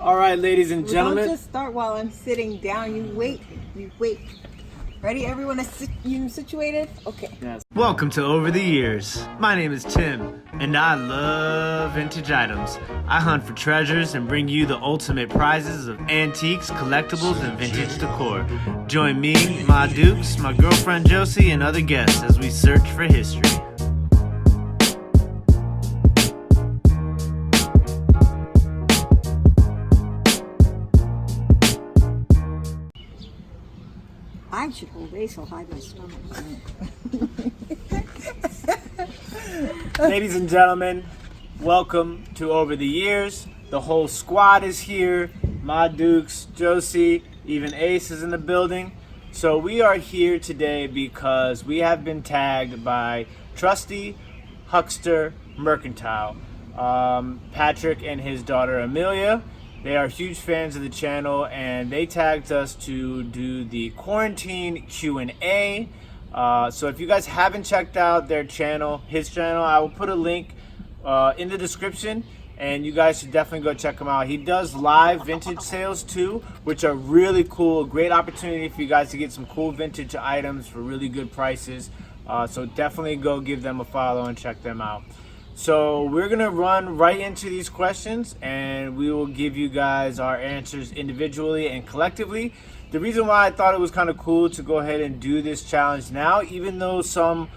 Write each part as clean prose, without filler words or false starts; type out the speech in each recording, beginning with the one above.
All right, ladies and gentlemen. Don't just start while I'm sitting down. You wait. Ready? Everyone is situated? Okay. Yes. Welcome to Over the Years. My name is Tim, and I love vintage items. I hunt for treasures and bring you the ultimate prizes of antiques, collectibles, and vintage decor. Join me, my dukes, my girlfriend Josie, and other guests as we search for history. I should hold Ace, I'll hide my stomach. Ladies and gentlemen, welcome to Over the Years. The whole squad is here. My dukes, Josie, even Ace is in the building. So we are here today because we have been tagged by Trusty Huckster Mercantile. Patrick and his daughter Amelia. They are huge fans of the channel, and they tagged us to do the quarantine Q&A. So if you guys haven't checked out their channel, his channel, I will put a link in the description, and you guys should definitely go check him out. He does live vintage sales too, which are really cool. Great opportunity for you guys to get some cool vintage items for really good prices. So definitely go give them a follow and check them out. So we're gonna run right into these questions, and we will give you guys our answers individually and collectively. The reason why I thought it was kind of cool to go ahead and do this challenge now, even though some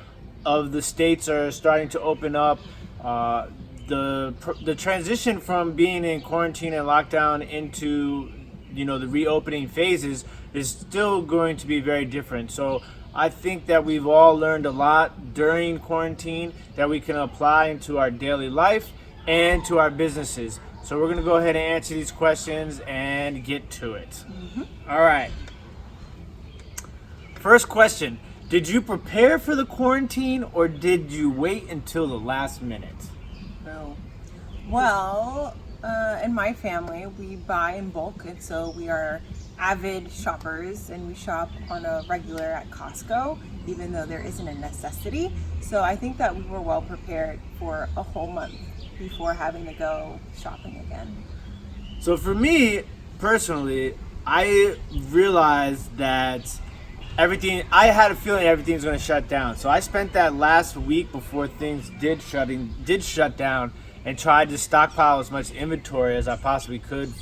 of the states are starting to open up, the transition from being in quarantine and lockdown into, you know, the reopening phases is still going to be very different. So I think that we've all learned a lot during quarantine that we can apply into our daily life and to our businesses. So we're going to go ahead and answer these questions and get to it. Mm-hmm. All right. First question. Did you prepare for the quarantine, or did you wait until the last minute? Oh. Well, in my family, we buy in bulk, and so we are avid shoppers, and we shop on a regular at Costco, even though there isn't a necessity. So I think that we were well prepared for a whole month before having to go shopping again. So for me, personally, I realized that I had a feeling everything was going to shut down. So I spent that last week before things did shut down and tried to stockpile as much inventory as I possibly could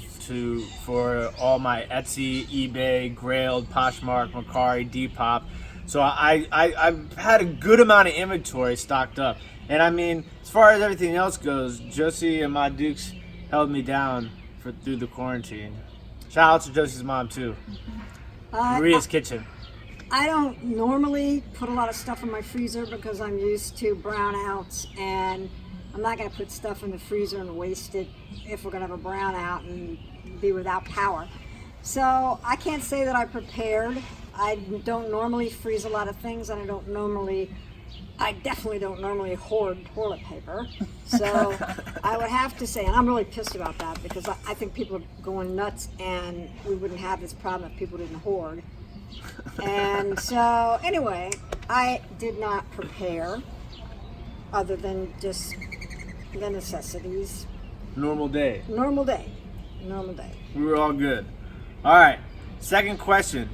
for all my Etsy, eBay, Grailed, Poshmark, Mercari, Depop. So I had a good amount of inventory stocked up. And I mean, as far as everything else goes, Josie and my dukes held me down through the quarantine. Shout out to Josie's mom too. Maria's kitchen. I don't normally put a lot of stuff in my freezer because I'm used to brownouts, and I'm not going to put stuff in the freezer and waste it if we're going to have a brownout and be without power. So I can't say that I prepared. I don't normally freeze a lot of things, and I definitely don't normally hoard toilet paper. So I would have to say, and I'm really pissed about that because I think people are going nuts, and we wouldn't have this problem if people didn't hoard. And so anyway, I did not prepare other than just the necessities. Normal day. We were all good. All right. Second question.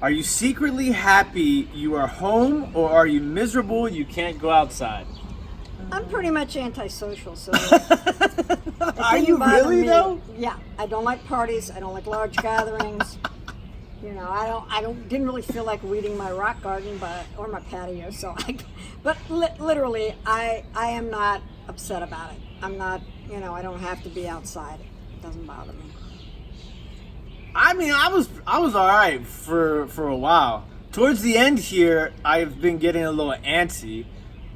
Are you secretly happy you are home, or are you miserable you can't go outside? I'm pretty much antisocial, so. Are you really though? Yeah. I don't like parties. I don't like large gatherings. You know, I didn't really feel like weeding my rock garden, or my patio. So literally, I am not upset about it. I'm not, I don't have to be outside. It doesn't bother me. I mean, I was all right for a while. Towards the end here, I've been getting a little antsy,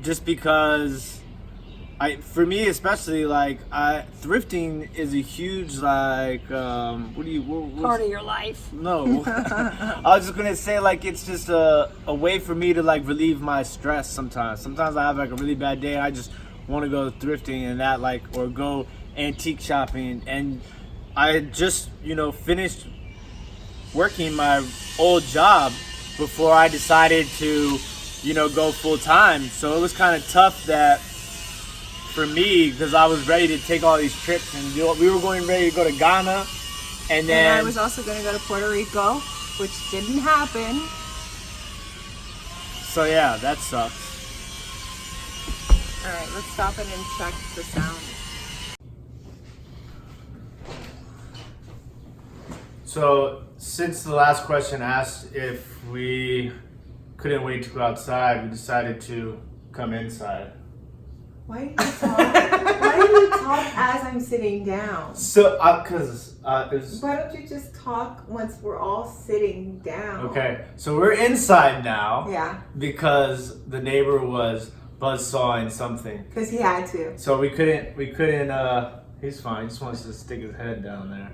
just because for me especially, thrifting is a huge part of your life. No, I was just gonna say it's just a way for me to relieve my stress. Sometimes I have a really bad day and I just want to go thrifting and that or go antique shopping. And I just finished working my old job before I decided to go full time. So it was kind of tough that for me, because I was ready to take all these trips, and we were ready to go to Ghana, and then And I was also going to go to Puerto Rico, which didn't happen. so yeah, that sucks. All right, let's stop it and check the sound. So since the last question asked if we couldn't wait to go outside, we decided to come inside. Why do you talk? Why do you talk as I'm sitting down? So, cause it's Why don't you just talk once we're all sitting down? okay. So we're inside now Yeah, because the neighbor was buzzsawing something. because he had to. So we couldn't. He's fine. He just wants to stick his head down there.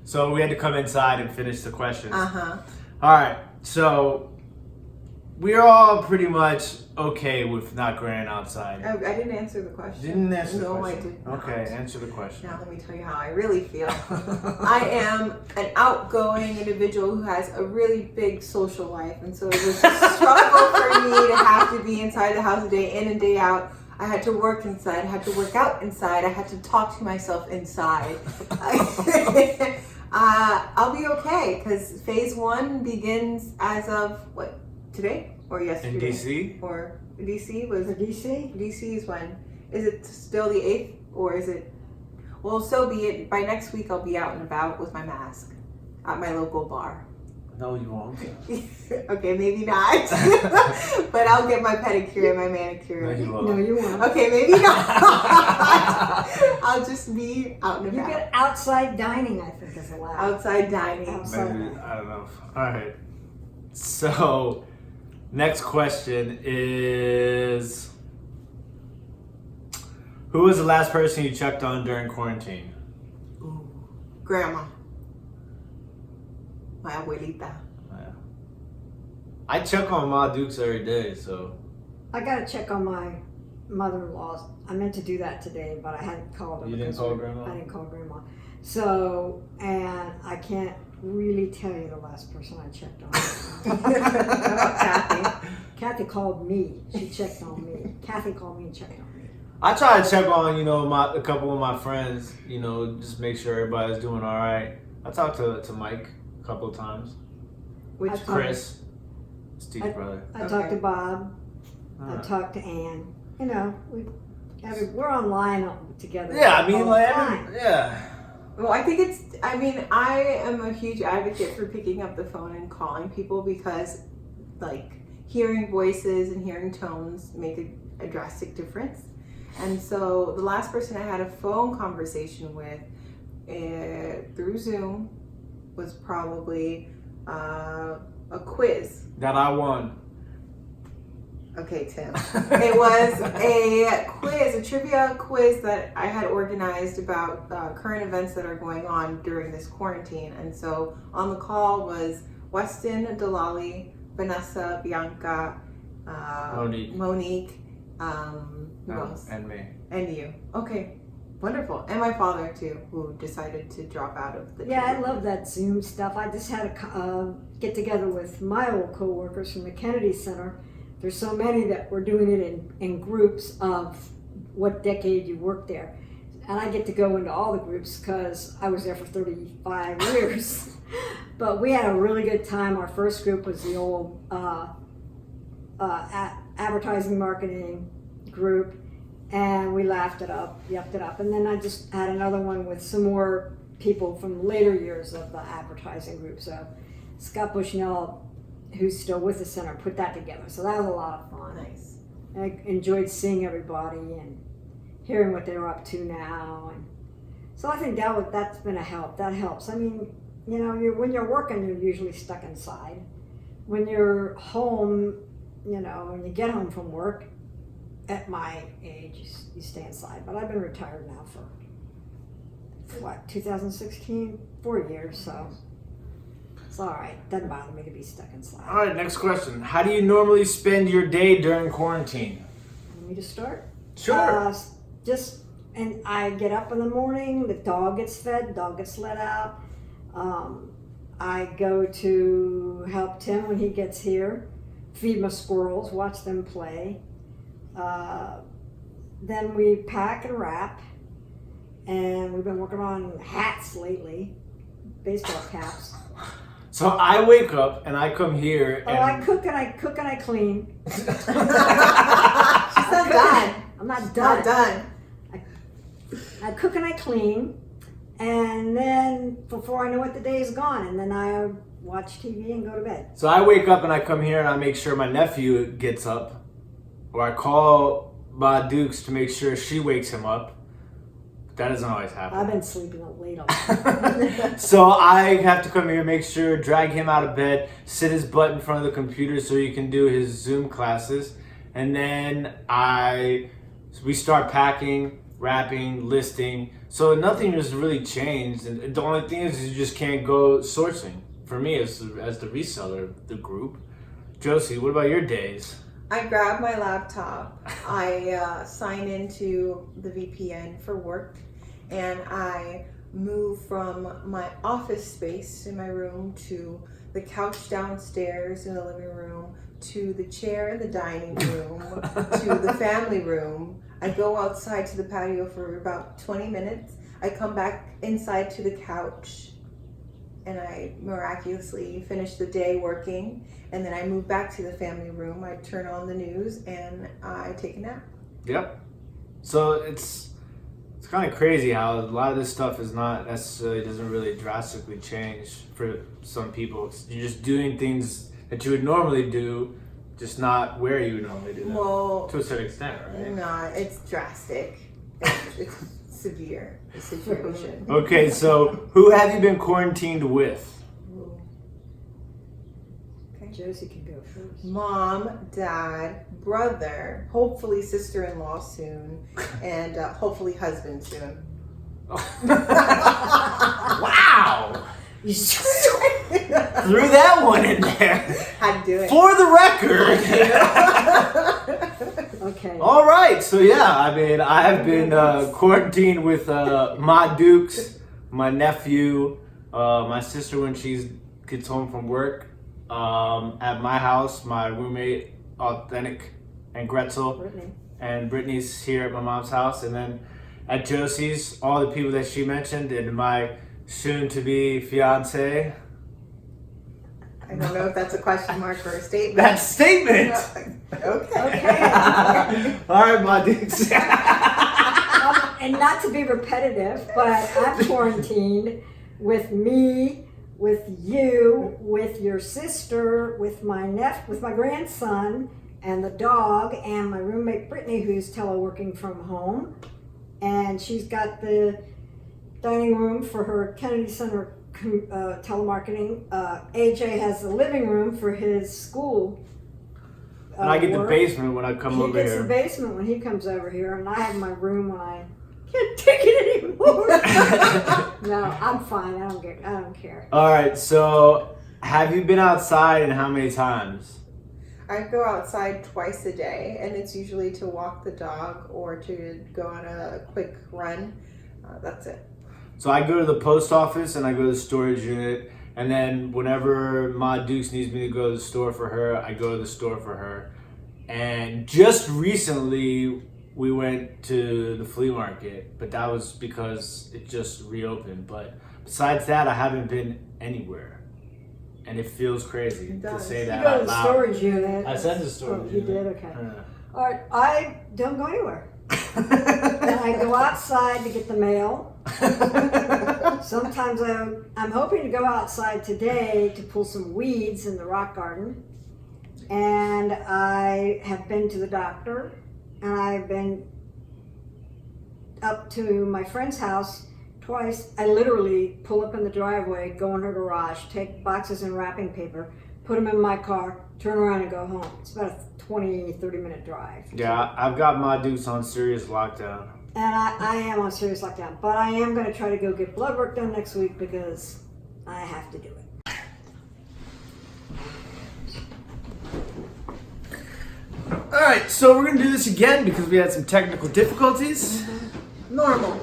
So we had to come inside and finish the questions. Uh-huh. All right. So we're all pretty much okay with not going outside. I didn't answer the question. Didn't answer the No, question. I did not. Okay, answer the question. Now let me tell you how I really feel. I am an outgoing individual who has a really big social life, and so it was a struggle for me to have to be inside the house day in and day out. I had to work inside, I had to work out inside, I had to talk to myself inside. I'll be okay, because phase 1 begins as of, what, today? Or yesterday? In DC? Or DC? Was it DC? DC is when? Is it still the 8th, or is it? Well, so be it. By next week, I'll be out and about with my mask at my local bar. No, you won't. Okay, maybe not. But I'll get my pedicure and my manicure. No, you won't. No, you won't. Okay, maybe not. I'll just be out and You about. get outside dining, I think, is allowed. Outside dining. Outside. Maybe, I don't know. All right. So, next question is: who was the last person you checked on during quarantine? Ooh, grandma. My abuelita. Yeah. I check on Ma Dukes every day, so I gotta check on my mother-in-law. I meant to do that today, but I hadn't called her. You didn't because call Grandma? I didn't call Grandma. So, and I can't really tell you the last person I checked on. Kathy. Kathy called me. She checked on me. Kathy called me and checked on me. I try to check on a couple of my friends. Just make sure everybody's doing all right. I talked to Mike a couple of times. Which I talked- Chris, Steve's brother. I talked to Okay. Bob. I talked to Ann. We're online together. Yeah, I mean, all the like, time. yeah. Well, I am a huge advocate for picking up the phone and calling people because, like, hearing voices and hearing tones make a drastic difference. And so the last person I had a phone conversation with through Zoom was probably a quiz. That I won. Okay, Tim. It was a quiz, a trivia quiz that I had organized about current events that are going on during this quarantine. And so on the call was Weston, Delali, Vanessa, Bianca, Monique, who else? And me. And you. Okay, wonderful. And my father too, who decided to drop out of the Yeah, I trivia. love that Zoom stuff. I just had a get together with my old coworkers from the Kennedy Center. There's so many that we're doing it in groups of what decade you worked there. And I get to go into all the groups because I was there for 35 years. But we had a really good time. Our first group was the old advertising marketing group. And we laughed it up, yucked it up. And then I just had another one with some more people from later years of the advertising group. So Scott Bushnell, who's still with the center, put that together. So that was a lot of fun. Nice. I enjoyed seeing everybody and hearing what they're up to now. And so I think that's been a help. That helps. I mean, when you're working, you're usually stuck inside. When you're home, when you get home from work, at my age, you stay inside. But I've been retired now for 2016? 4 years, so it's all right. Doesn't bother me to be stuck inside. All right, next question. How do you normally spend your day during quarantine? Want me to start? Sure. And I get up in the morning, the dog gets fed, dog gets let out. I go to help Tim when he gets here, feed my squirrels, watch them play. then we pack and wrap. And we've been working on hats lately, baseball caps. So I wake up and I come here Oh, and I cook and I clean. She's not done. I'm not done. Not done. I cook and I clean, and then before I know it, the day is gone, and then I watch TV and go to bed. So I wake up and I come here and I make sure my nephew gets up, or I call my Dukes to make sure she wakes him up. That doesn't always happen. I've been sleeping late all night. So I have to come here, make sure, drag him out of bed, sit his butt in front of the computer so he can do his Zoom classes, and then we start packing, wrapping, listing. So nothing has really changed, and the only thing is you just can't go sourcing. For me, as the reseller of the group. Josie, what about your days? I grab my laptop, I sign into the VPN for work, and I move from my office space in my room to the couch downstairs in the living room, to the chair in the dining room, to the family room. I go outside to the patio for about 20 minutes. I come back inside to the couch, and I miraculously finish the day working, and then I move back to the family room. I turn on the news and I take a nap. Yep. So it's kind of crazy how a lot of this stuff is not necessarily, doesn't really drastically change for some people. You're just doing things that you would normally do, just not where you would normally do them. Well, to a certain extent, right? no, it's drastic. It's severe, the situation. Okay, so who have you been quarantined with? Josie can go first. Mom, dad, brother, hopefully sister-in-law soon, and hopefully husband soon. Wow! You threw that one in there. Had to do it. For the record. Okay. All right, so yeah, I mean, I have been quarantined with my Dukes, my nephew, my sister when she gets home from work. At my house, my roommate, Authentic, and Gretzel, Brittany. and Brittany's here at my mom's house, and then at Josie's, all the people that she mentioned, and my soon-to-be fiance. I don't know if that's a question mark or a statement. That statement! Okay. All right, my Dukes. And not to be repetitive, but I'm quarantined with me, with you, with your sister, with my grandson, and the dog, and my roommate Brittany, who's teleworking from home, and she's got the dining room for her Kennedy Center telemarketing. AJ has the living room for his school. And I get the work. basement when I come over He gets here. the basement when he comes over here, and I have my room when I can't take it anymore. No, I'm fine. I don't care. All right, so have you been outside and how many times? I go outside twice a day, and it's usually to walk the dog or to go on a quick run. That's it. So I go to the post office and I go to the storage unit, and then whenever Ma Dukes needs me to go to the store for her, I go to the store for her. And just recently we went to the flea market, but that was because it just reopened. But besides that, I haven't been anywhere, and it feels crazy It to does. say You that go to out the loud. storage unit. I said the storage Oh, you unit. did? Okay. All right. I don't go anywhere. And I go outside to get the mail. Sometimes I'm hoping to go outside today to pull some weeds in the rock garden. And I have been to the doctor, and I've been up to my friend's house twice. I literally pull up in the driveway, go in her garage, take boxes and wrapping paper, put them in my car, turn around and go home. It's about a 20-30 minute drive. Yeah, I've got Ma Dukes on serious lockdown. And I am on serious lockdown, but I am going to try to go get blood work done next week because I have to do it. All right, so we're gonna do this again because we had some technical difficulties. Normal.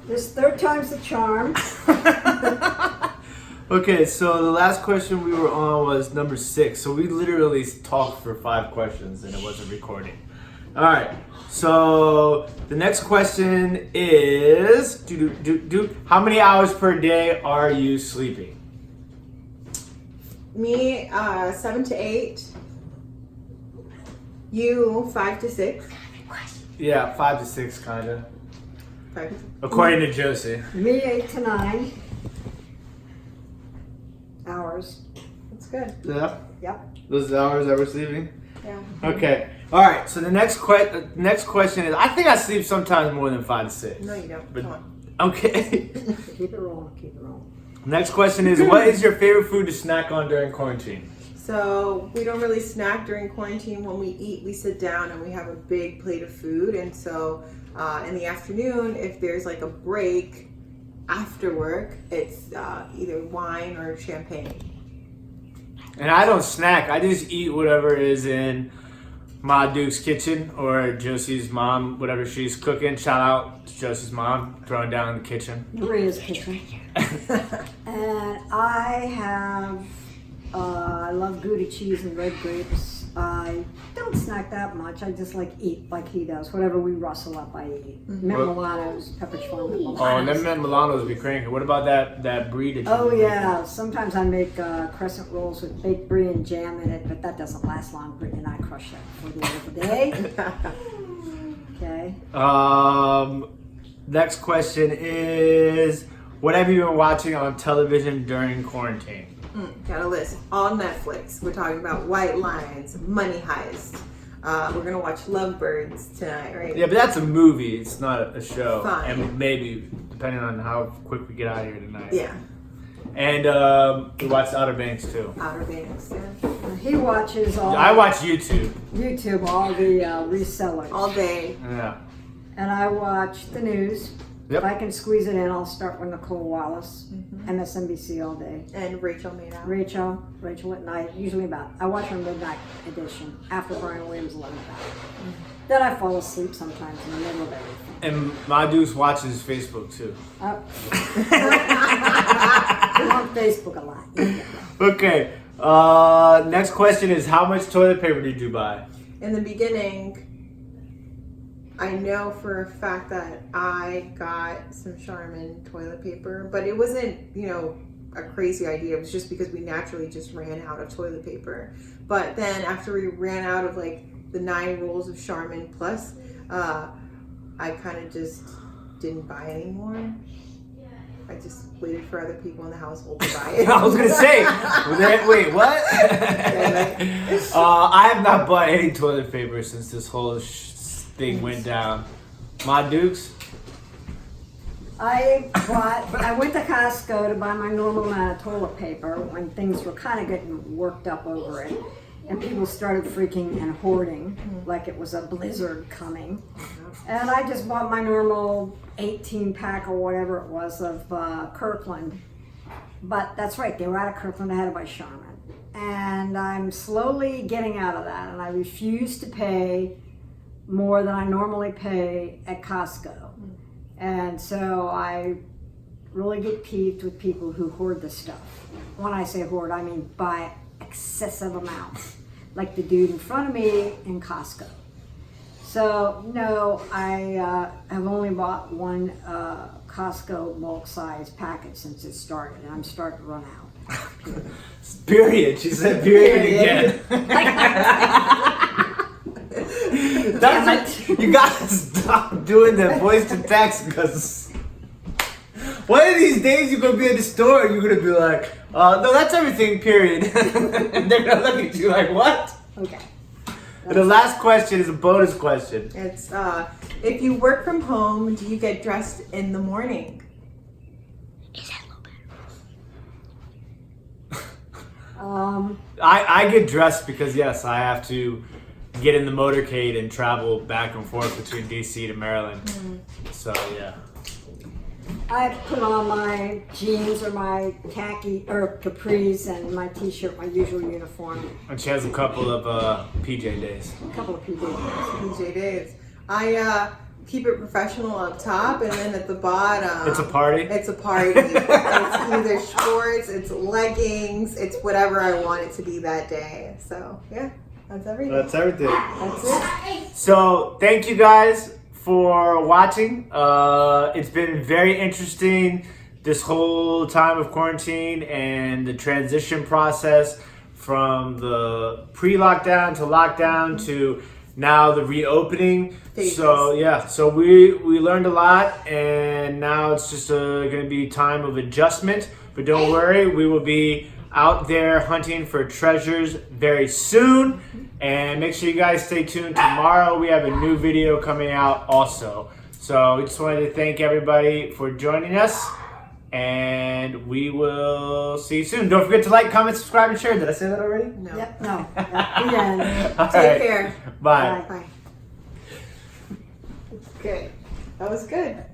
This third time's the charm. Okay, so the last question we were on was number 6. So we literally talked for 5 questions and it wasn't recording. All right. So the next question is, how many hours per day are you sleeping? Me, 7 to 8. You, 5 to 6. Yeah, 5 to 6, kind of. 5 to 6. According to Josie. Me, 8 to 9 hours. That's good. Yeah. Yep. Those hours that we're sleeping. Yeah. Okay. All right. So the next question is, I think I sleep sometimes more than 5 to 6. No, you don't. But- Come on. Okay. Keep it rolling. Keep it rolling. Next question is, what is your favorite food to snack on during quarantine? So we don't really snack during quarantine. When we eat, we sit down and we have a big plate of food. And so in the afternoon, if there's like a break after work, it's either wine or champagne. And I don't snack. I just eat whatever is in Ma Duke's kitchen or Josie's mom, whatever she's cooking. Shout out to Josie's mom, throwing down in the kitchen. Maria's kitchen. And I have, I love Gouda cheese and red grapes. I don't snack that much. I just like eat like he does. Whatever we rustle up, I eat. Mint Milanos, Pepperidge Farm Mint Milanos. Oh, and them Mint Milanos be cranking. What about that brie that you Oh make? yeah, sometimes I make crescent rolls with baked brie and jam in it, but that doesn't last long. Brittany and I crush that before the end of the day. Okay. Next question is, what have you been watching on television during quarantine? Got a list. On Netflix. We're talking about White Lines, Money Heist. We're going to watch Lovebirds tonight, right? Yeah, but that's a movie. It's not a show. Fine. And maybe, depending on how quick we get out of here tonight. Yeah. And we watched Outer Banks too. Outer Banks, yeah. He watches all I watch YouTube. all the resellers. All day. Yeah. And I watch the news. Yep. If I can squeeze it in, I'll start with Nicole Wallace, MSNBC all day. And Rachel Maddow. Rachel at night, usually I watch her midnight edition after Brian Williams 11 o'clock. Then I fall asleep sometimes in the middle of everything. And my Deuce watches Facebook too. I'm on Facebook a lot. Okay. Next question is, how much toilet paper did you buy? In the beginning, I know for a fact that I got some Charmin toilet paper, but it wasn't, a crazy idea. It was just because we naturally just ran out of toilet paper. But then after we ran out of like the 9 rolls of Charmin plus, I kind of just didn't buy anymore. I just waited for other people in the household to buy it. I was gonna say, wait, what? I have not bought any toilet paper since this whole thing went down. My Dukes? I went to Costco to buy my normal amount of toilet paper when things were kind of getting worked up over it. And people started freaking and hoarding like it was a blizzard coming. And I just bought my normal 18 pack or whatever it was of Kirkland. But that's right, they were out of Kirkland, I had to buy Charmin. And I'm slowly getting out of that, and I refuse to pay more than I normally pay at Costco. And so I really get peeved with people who hoard the stuff. When I say hoard, I mean buy excessive amounts, like the dude in front of me in Costco. So no, I have only bought one Costco bulk size package since it started, and I'm starting to run out. Period. She said period again. You gotta stop doing that voice to text, because one of these days you're gonna be in the store and you're gonna be like, no, that's everything, period. And they're gonna look at you like, what? Okay. And the last question is a bonus question. It's, if you work from home, do you get dressed in the morning? I get dressed because, yes, I have to get in the motorcade and travel back and forth between DC to Maryland. So, yeah. I put on my jeans or my khaki or capris and my t-shirt, my usual uniform. And she has a couple of PJ days. A couple of PJs. PJ days. I keep it professional up top, and then at the bottom, It's a party? It's a party. It's either shorts, it's leggings, it's whatever I want it to be that day. So yeah, that's everything. That's everything. That's it. So thank you guys for watching. It's been very interesting this whole time of quarantine and the transition process from the pre-lockdown to lockdown to now the reopening. So we learned a lot, and now it's just going to be time of adjustment. But don't worry, we will be out there hunting for treasures very soon. And make sure you guys stay tuned. Tomorrow we have a new video coming out also. So we just wanted to thank everybody for joining us. And we will see you soon. Don't forget to like, comment, subscribe, and share. Did I say that already? No. Yep, no. Yeah. All Take right. care. Bye. Bye. Okay. That was good.